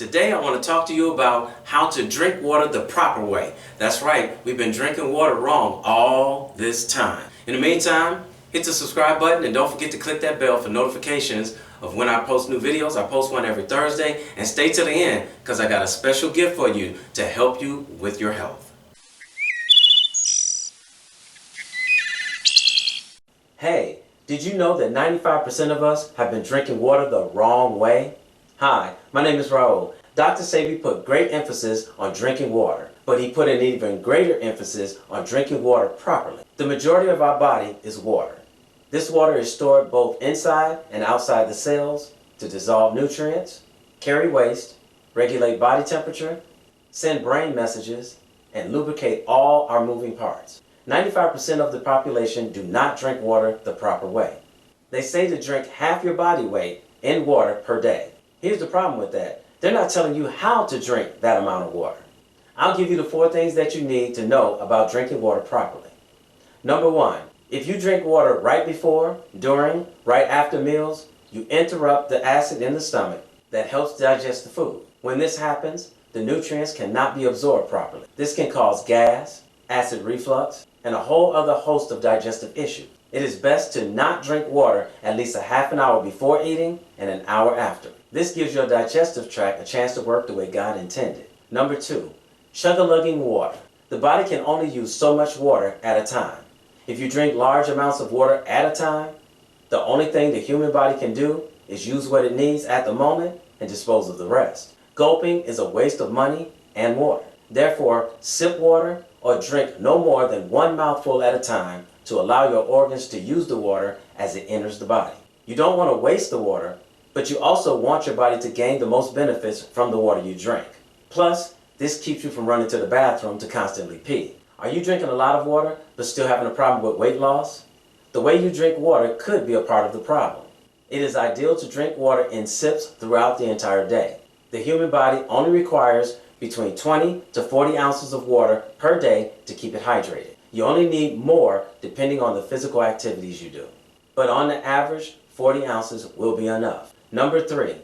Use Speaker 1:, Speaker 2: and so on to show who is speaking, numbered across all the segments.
Speaker 1: Today I want to talk to you about how to drink water the proper way. That's right, we've been drinking water wrong all this time. In the meantime, hit the subscribe button and don't forget to click that bell for notifications of when I post new videos. I post one every Thursday, and stay to the end because I got a special gift for you to help you with your health. Hey, did you know that 95% of us have been drinking water the wrong way? Hi, my name is Raulh. Dr. Sebi put great emphasis on drinking water, but he put an even greater emphasis on drinking water properly. The majority of our body is water. This water is stored both inside and outside the cells to dissolve nutrients, carry waste, regulate body temperature, send brain messages, and lubricate all our moving parts. 95% of the population do not drink water the proper way. They say to drink half your body weight in water per day. Here's the problem with that. They're not telling you how to drink that amount of water. I'll give you the 4 things that you need to know about drinking water properly. Number 1, if you drink water right before, during, right after meals, you interrupt the acid in the stomach that helps digest the food. When this happens, the nutrients cannot be absorbed properly. This can cause gas, acid reflux, and a whole other host of digestive issues. It is best to not drink water at least a half an hour before eating and an hour after. This gives your digestive tract a chance to work the way God intended. Number 2, chug-a-lugging water. The body can only use so much water at a time. If you drink large amounts of water at a time, the only thing the human body can do is use what it needs at the moment and dispose of the rest. Gulping is a waste of money and water. Therefore, sip water or drink no more than 1 mouthful at a time to allow your organs to use the water as it enters the body. You don't want to waste the water, but you also want your body to gain the most benefits from the water you drink. Plus, this keeps you from running to the bathroom to constantly pee. Are you drinking a lot of water but still having a problem with weight loss? The way you drink water could be a part of the problem. It is ideal to drink water in sips throughout the entire day. The human body only requires between 20 to 40 ounces of water per day to keep it hydrated. You only need more depending on the physical activities you do. But on the average, 40 ounces will be enough. Number 3,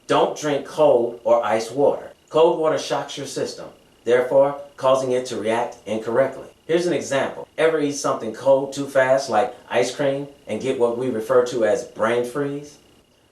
Speaker 1: don't drink cold or ice water. Cold water shocks your system, therefore causing it to react incorrectly. Here's an example. Ever eat something cold too fast like ice cream and get what we refer to as brain freeze?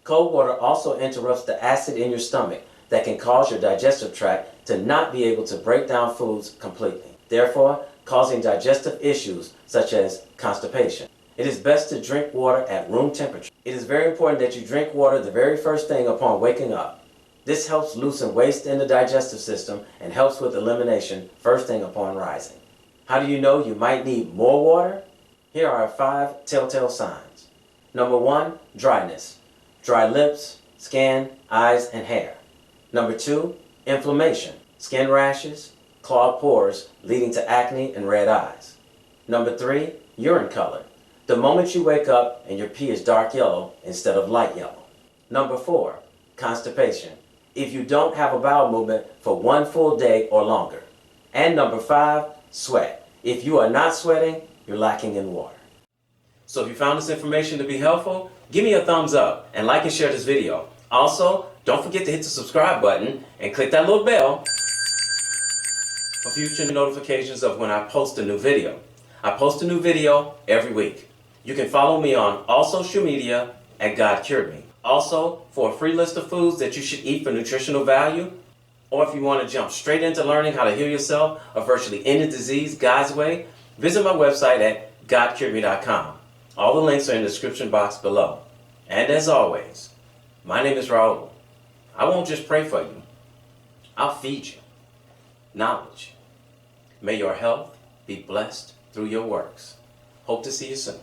Speaker 1: Cold water also interrupts the acid in your stomach that can cause your digestive tract to not be able to break down foods completely, therefore causing digestive issues such as constipation. It is best to drink water at room temperature. It is very important that you drink water the very first thing upon waking up. This helps loosen waste in the digestive system and helps with elimination first thing upon rising. How do you know you might need more water? Here are 5 telltale signs. Number 1, dryness. Dry lips, skin, eyes, and hair. Number 2, inflammation. Skin rashes, clogged pores leading to acne and red eyes. Number 3, urine color. The moment you wake up and your pee is dark yellow instead of light yellow. Number 4, constipation. If you don't have a bowel movement for 1 full day or longer. And number 5, sweat. If you are not sweating, you're lacking in water. So if you found this information to be helpful, give me a thumbs up and like and share this video. Also, don't forget to hit the subscribe button and click that little bell for future notifications of when I post a new video. I post a new video every week. You can follow me on all social media at God Cured Me. Also, for a free list of foods that you should eat for nutritional value, or if you want to jump straight into learning how to heal yourself or virtually end the disease God's way, visit my website at godcuredme.com. All the links are in the description box below. And as always, my name is Raulh. I won't just pray for you. I'll feed you knowledge. May your health be blessed through your works. Hope to see you soon.